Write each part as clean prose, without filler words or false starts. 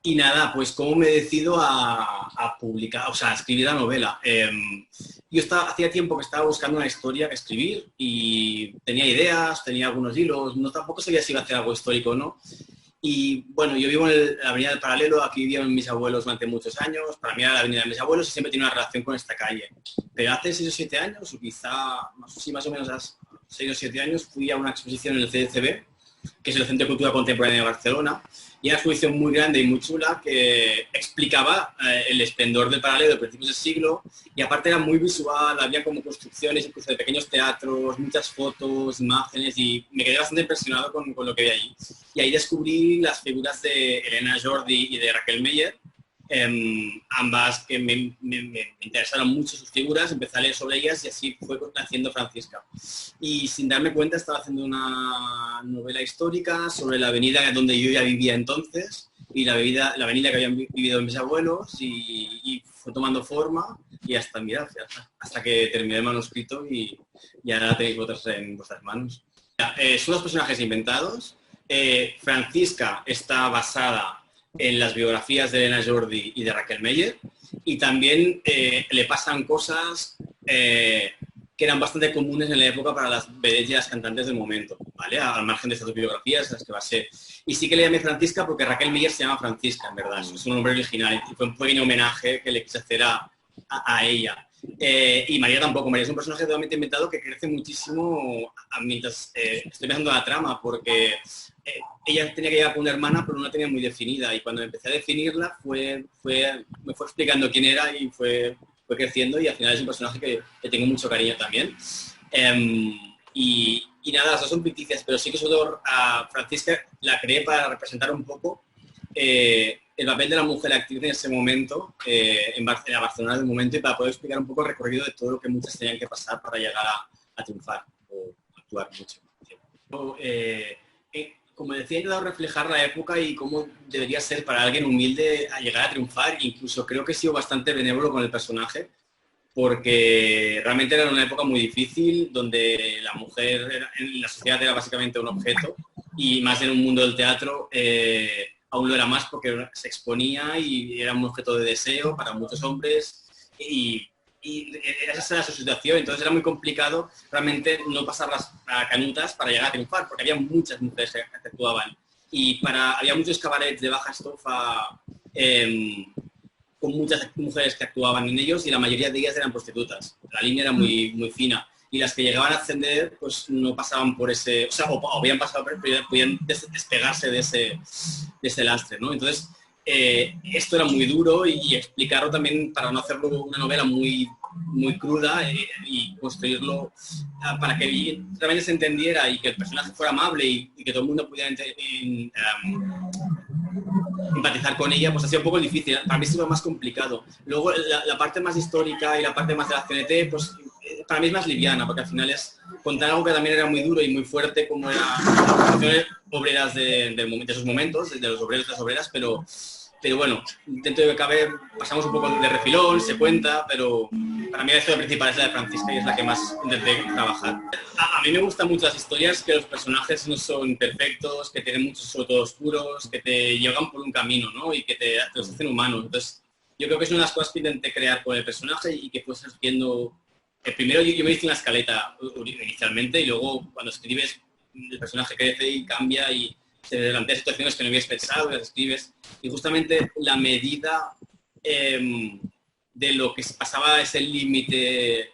Y nada, pues cómo me decido a publicar, o sea, a escribir la novela. Hacía tiempo que estaba buscando una historia que escribir y tenía ideas, tenía algunos hilos, no tampoco sabía si iba a hacer algo histórico o no. Y bueno, yo vivo en la Avenida del Paralelo, aquí vivían mis abuelos durante muchos años, para mí era la Avenida de mis abuelos y siempre tiene una relación con esta calle. Pero hace 6 o 7 años, o quizá, sí, más o menos hace 6 o 7 años, fui a una exposición en el CDCB, que es el Centro de Cultura Contemporánea de Barcelona, y era una exposición muy grande y muy chula que explicaba el esplendor del Paralelo de principios del siglo, y aparte era muy visual, había como construcciones incluso de pequeños teatros, muchas fotos, imágenes, y me quedé bastante impresionado con lo que vi allí. Y ahí descubrí las figuras de Elena Jordi y de Raquel Meyer, ambas que me interesaron mucho sus figuras, empecé a leer sobre ellas y así fue naciendo Francisca. Y sin darme cuenta estaba haciendo una novela histórica sobre la avenida donde yo ya vivía entonces y la avenida que habían vivido mis abuelos y fue tomando forma y hasta, mira, hasta que terminé el manuscrito y ahora la tenéis en vuestras manos. Son los personajes inventados. Francisca está basada en las biografías de Elena Jordi y de Raquel Meyer y también le pasan cosas que eran bastante comunes en la época para las vedettes y las cantantes del momento, ¿vale? Al margen de estas biografías, las que va a ser. Y sí que le llamé Francisca porque Raquel Meyer se llama Francisca, en verdad, es un nombre original y fue un pequeño homenaje que le quise hacer a ella. Y María tampoco. María es un personaje totalmente inventado que crece muchísimo mientras estoy pensando en la trama, porque ella tenía que llegar con una hermana, pero no la tenía muy definida. Y cuando empecé a definirla, me fue explicando quién era y fue creciendo. Y al final es un personaje que tengo mucho cariño también. Y nada, las dos son ficticias, pero sí que sobre todo a Francisca la creé para representar un poco el papel de la mujer actriz en ese momento, en Barcelona del momento, y para poder explicar un poco el recorrido de todo lo que muchas tenían que pasar para llegar a triunfar o actuar mucho. Como decía, he intentado reflejar la época y cómo debería ser para alguien humilde a llegar a triunfar. Incluso creo que he sido bastante benévolo con el personaje, porque realmente era una época muy difícil, donde la mujer en la sociedad era básicamente un objeto, y más en un mundo del teatro aún lo era más porque se exponía y era un objeto de deseo para muchos hombres, y esa era su situación. Entonces era muy complicado realmente no pasar las canutas para llegar a triunfar, porque había muchas mujeres que actuaban y había muchos cabarets de baja estofa con muchas mujeres que actuaban en ellos y la mayoría de ellas eran prostitutas. La línea era muy, muy fina y las que llegaban a ascender pues no pasaban por ese, o sea, o habían pasado, pero podían despegarse de ese lastre, ¿no? Entonces esto era muy duro y explicarlo también para no hacerlo una novela muy, muy cruda y construirlo para que realmente se entendiera y que el personaje fuera amable y que todo el mundo pudiera empatizar con ella, pues ha sido un poco difícil. Para mí ha sido más complicado. Luego la parte más histórica y la parte más de la CNT, pues para mí es más liviana, porque al final es contar algo que también era muy duro y muy fuerte, como eran las organizaciones obreras de esos momentos, de los obreros y las obreras, pero bueno, dentro de que cabe, pasamos un poco de refilón, se cuenta, pero para mí la historia principal es la de Francisca y es la que más intenté trabajar. A mí me gustan mucho las historias que los personajes no son perfectos, que tienen muchos sobre todo oscuros, que te llevan por un camino, ¿no? Y que te los hacen humanos. Entonces, yo creo que es una de las cosas que intenté crear con el personaje y que fuese viendo. Primero yo me hice una escaleta inicialmente y luego cuando escribes el personaje crece y cambia y se plantea situaciones que no habías pensado, las escribes, y justamente la medida de lo que se pasaba ese límite,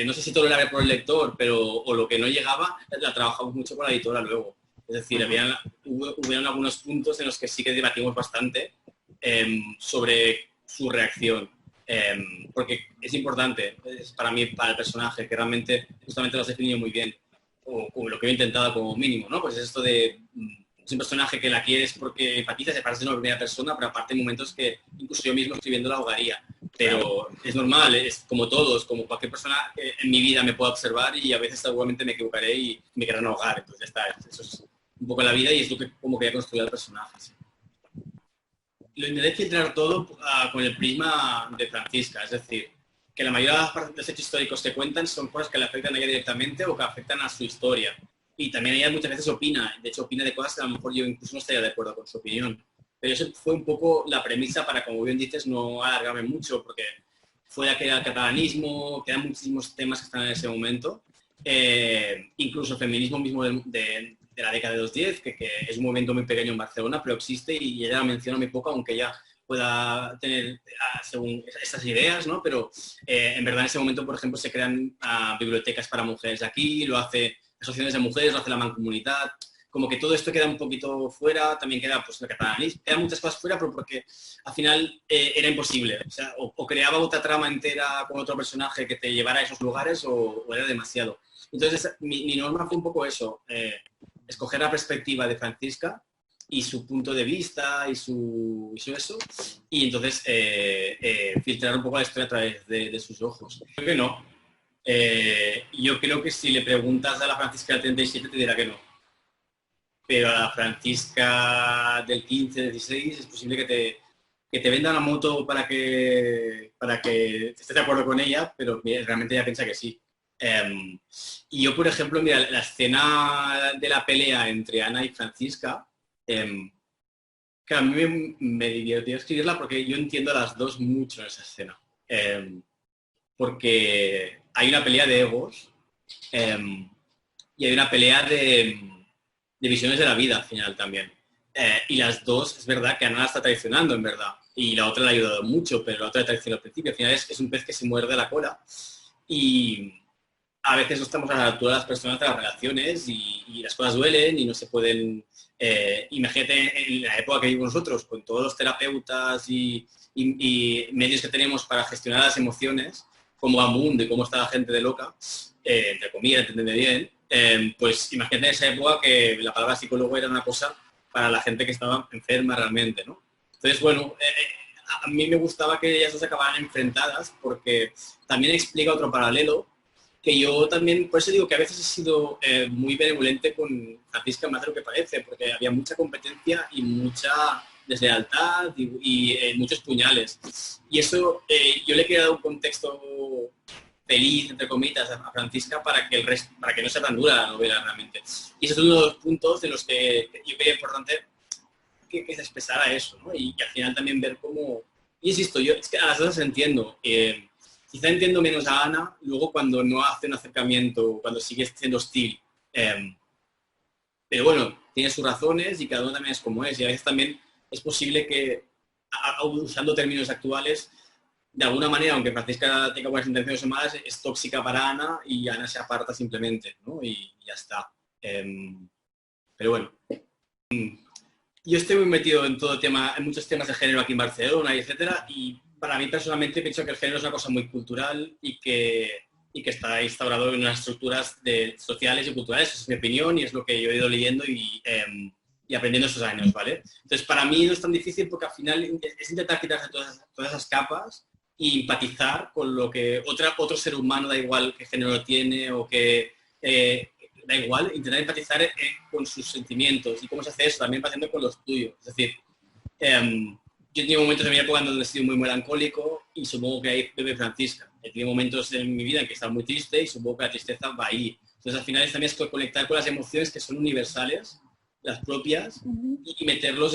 no sé si todo lo era por el lector, o lo que no llegaba, la trabajamos mucho con la editora luego. Es decir, hubieron algunos puntos en los que sí que debatimos bastante sobre su reacción. Porque es importante para mí, para el personaje, que realmente justamente lo has definido muy bien, o lo que he intentado como mínimo, ¿no? Pues es esto de es un personaje que la quieres porque empatizas, se parece de una primera persona, pero aparte hay momentos que incluso yo mismo escribiendo la ahogaría. Pero es normal, es como todos, como cualquier persona en mi vida me pueda observar y a veces seguramente me equivocaré y me querrán ahogar. Entonces ya está, eso es un poco la vida y es lo que como quería construir el personaje. ¿Sí? Lo intenté filtrar todo con el prisma de Francisca, es decir, que la mayoría de los hechos históricos que cuentan son cosas que le afectan a ella directamente o que afectan a su historia. Y también ella muchas veces opina, de hecho opina de cosas que a lo mejor yo incluso no estaría de acuerdo con su opinión. Pero eso fue un poco la premisa para, como bien dices, no alargarme mucho, porque fue aquel catalanismo, quedan muchísimos temas que están en ese momento. Incluso el feminismo mismo de la década de los 10, que es un movimiento muy pequeño en Barcelona, pero existe y ella la menciona muy poco, aunque ella pueda tener según estas ideas, ¿no? Pero en verdad en ese momento, por ejemplo, se crean bibliotecas para mujeres aquí, lo hace asociaciones de mujeres, lo hace la Mancomunidad, como que todo esto queda un poquito fuera, también queda pues el catalanismo, quedan muchas cosas fuera, pero porque al final era imposible, o sea, o creaba otra trama entera con otro personaje que te llevara a esos lugares o era demasiado. Entonces mi norma fue un poco eso, escoger la perspectiva de Francisca y su punto de vista y su eso, y entonces filtrar un poco la historia a través de sus ojos. Creo que no. Yo creo que si le preguntas a la Francisca del 37 te dirá que no. Pero a la Francisca del 15, 16 es posible que te venda una moto para que estés de acuerdo con ella, pero realmente ella piensa que sí. Y yo, por ejemplo, mira, la escena de la pelea entre Ana y Francisca, que a mí me divirtió escribirla porque yo entiendo a las dos mucho en esa escena. Porque hay una pelea de egos y hay una pelea de visiones de la vida al final también. Y las dos, es verdad que Ana la está traicionando, en verdad. Y la otra le ha ayudado mucho, pero la otra le traicionó al principio. Al final es un pez que se muerde la cola. Y a veces no estamos a la altura de las personas de las relaciones y las cosas duelen y no se pueden... imagínate en la época que vivimos nosotros, con todos los terapeutas y medios que tenemos para gestionar las emociones, cómo va el mundo y cómo está la gente de loca, entre comillas, entendiendo bien, pues imagínate en esa época que la palabra psicólogo era una cosa para la gente que estaba enferma realmente, ¿no? Entonces, bueno, a mí me gustaba que ellas dos acabaran enfrentadas porque también explica otro paralelo que yo también, por eso digo que a veces he sido muy benevolente con Francisca más de lo que parece, porque había mucha competencia y mucha deslealtad y muchos puñales. Y eso yo le quería dar un contexto feliz, entre comillas, a Francisca para que para que no sea tan dura la novela realmente. Y ese es uno de los puntos de los que yo creía importante que se expresara eso, ¿no? Y al final también ver cómo... Y insisto, yo es que a las dos entiendo. Quizá entiendo menos a Ana, luego cuando no hace un acercamiento, cuando sigue siendo hostil. Pero bueno, tiene sus razones y cada uno también es como es. Y a veces también es posible que, usando términos actuales, de alguna manera, aunque Francisca tenga buenas intenciones o malas, es tóxica para Ana y Ana se aparta simplemente, ¿no? Y ya está. Pero bueno. Yo estoy muy metido en todo tema, en muchos temas de género aquí en Barcelona, etcétera, y para mí personalmente pienso que el género es una cosa muy cultural y que está instaurado en unas estructuras sociales y culturales. Esa es mi opinión y es lo que yo he ido leyendo y aprendiendo estos años, ¿vale? Entonces, para mí no es tan difícil porque al final es intentar quitarse todas esas capas y empatizar con lo que otro ser humano, da igual qué género tiene o que... da igual, intentar empatizar con sus sentimientos y cómo se hace eso, también empatizando con los tuyos. Es decir, yo he tenido momentos en mi época donde he sido muy melancólico y supongo que ahí bebe Francisca. He tenido momentos en mi vida en que estaba muy triste y supongo que la tristeza va ahí. Entonces, al final también es conectar con las emociones que son universales, las propias, y meterlos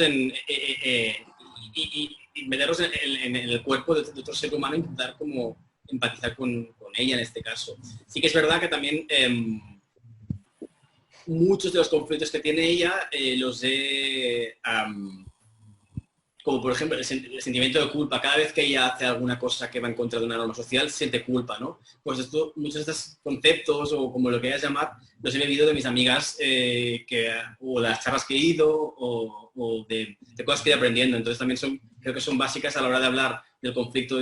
meterlos en el cuerpo de otro ser humano e intentar como empatizar con ella en este caso. Sí que es verdad que también... muchos de los conflictos que tiene ella los he... como por ejemplo el sentimiento de culpa. Cada vez que ella hace alguna cosa que va en contra de una norma social, siente culpa, ¿no? Pues muchos de estos conceptos, o como lo quieras llamar, los he vivido de mis amigas, o las charlas que he ido, o de cosas que he ido aprendiendo. Entonces también creo que son básicas a la hora de hablar del conflicto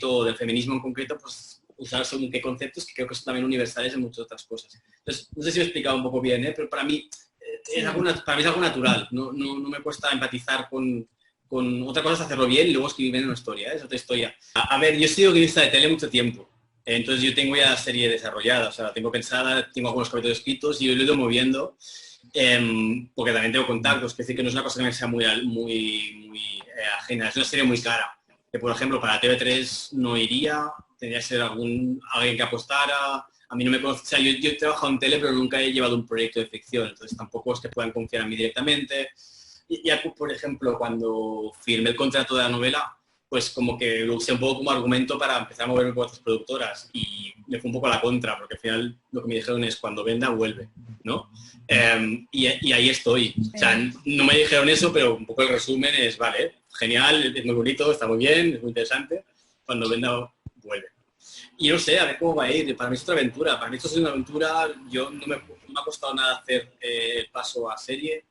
o del feminismo en concreto, pues usar según qué conceptos que creo que son también universales en muchas otras cosas. Entonces, no sé si lo he explicado un poco bien, pero para mí es algo natural. No me cuesta empatizar con otra cosa es hacerlo bien y luego escribir bien una historia, es otra historia. A ver, yo he sido guionista de tele mucho tiempo, entonces yo tengo ya la serie desarrollada, o sea, la tengo pensada, tengo algunos capítulos escritos y yo lo he ido moviendo, porque también tengo contactos, que decir que no es una cosa que me sea muy ajena, es una serie muy cara, que por ejemplo para TV3 no iría, tendría que ser alguien que apostara. A mí no me conoce, o sea, yo he trabajado en tele, pero nunca he llevado un proyecto de ficción, entonces tampoco es que puedan confiar en mí directamente. ya, por ejemplo, cuando firmé el contrato de la novela, pues como que lo usé un poco como argumento para empezar a moverme con otras productoras y me fue un poco a la contra, porque al final lo que me dijeron es cuando venda, vuelve, ¿no? Y ahí estoy. O sea, no me dijeron eso, pero un poco el resumen es, vale, genial, es muy bonito, está muy bien, es muy interesante, cuando venda, vuelve. Y no sé, a ver cómo va a ir. Para mí es otra aventura. Para mí esto es una aventura. Yo no me ha costado nada hacer el paso a serie.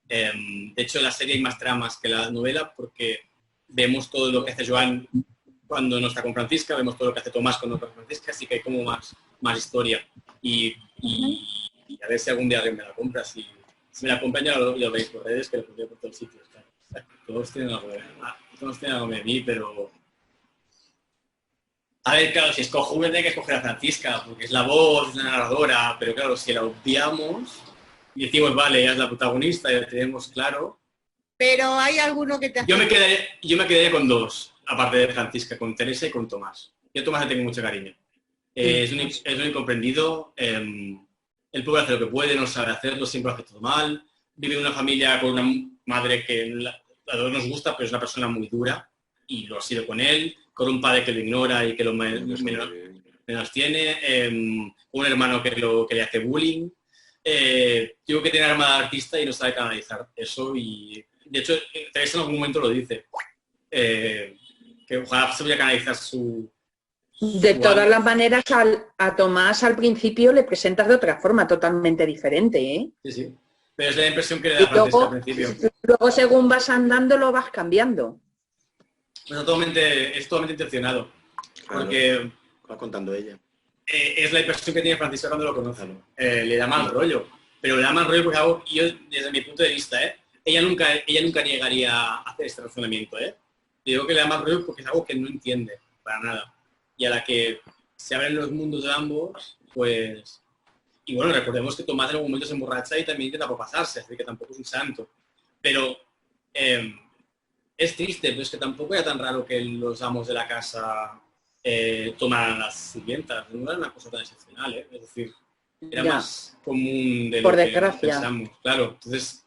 De hecho, en la serie hay más tramas que la novela porque vemos todo lo que hace Joan cuando no está con Francisca, vemos todo lo que hace Tomás cuando no está con Francisca, así que hay como más historia. Y a ver si algún día alguien me la compra. Si me la compran ya lo veis por redes, que lo pondré por todos sitios. Claro. Todos tienen algo de mí, pero... A ver, claro, si escojo una, tengo que escoger a Francisca, porque es la voz, es la narradora, pero claro, si la obviamos y decimos, vale, ella es la protagonista, ya lo tenemos claro. Pero hay alguno que te hace... Yo me quedaría con dos, aparte de Francisca, con Teresa y con Tomás. Yo a Tomás le tengo mucho cariño. Es un incomprendido, él puede hacer lo que puede, no sabe hacerlo, siempre lo hace todo mal. Vive en una familia con una madre que a todos nos gusta, pero es una persona muy dura y lo ha sido con él, con un padre que lo ignora y que lo menos tiene, un hermano que le hace bullying. Digo que tiene arma de artista y no sabe canalizar eso y de hecho Teresa en algún momento lo dice, que ojalá se vaya a canalizar su... De todas las maneras, a Tomás al principio le presentas de otra forma totalmente diferente, ¿eh? Sí, sí. Pero es la impresión que le da Francisca al principio. Luego, según vas andando, lo vas cambiando. Pues es totalmente intencionado. Claro, porque va contando ella. Es la impresión que tiene Francisca cuando lo conoce. Le da mal rollo. Pero le da mal rollo porque yo, desde mi punto de vista, ella nunca llegaría a hacer este razonamiento. Digo que le da mal rollo porque es algo que no entiende para nada. Y a la que se abren los mundos de ambos, pues... Y bueno, recordemos que Tomás en algún momento se emborracha y también intenta pasarse, así que tampoco es un santo. Pero es triste, pero es que tampoco era tan raro que los amos de la casa tomaran las sirvientas. No era una cosa tan excepcional, Es decir, era más común de lo que pensamos. Claro, entonces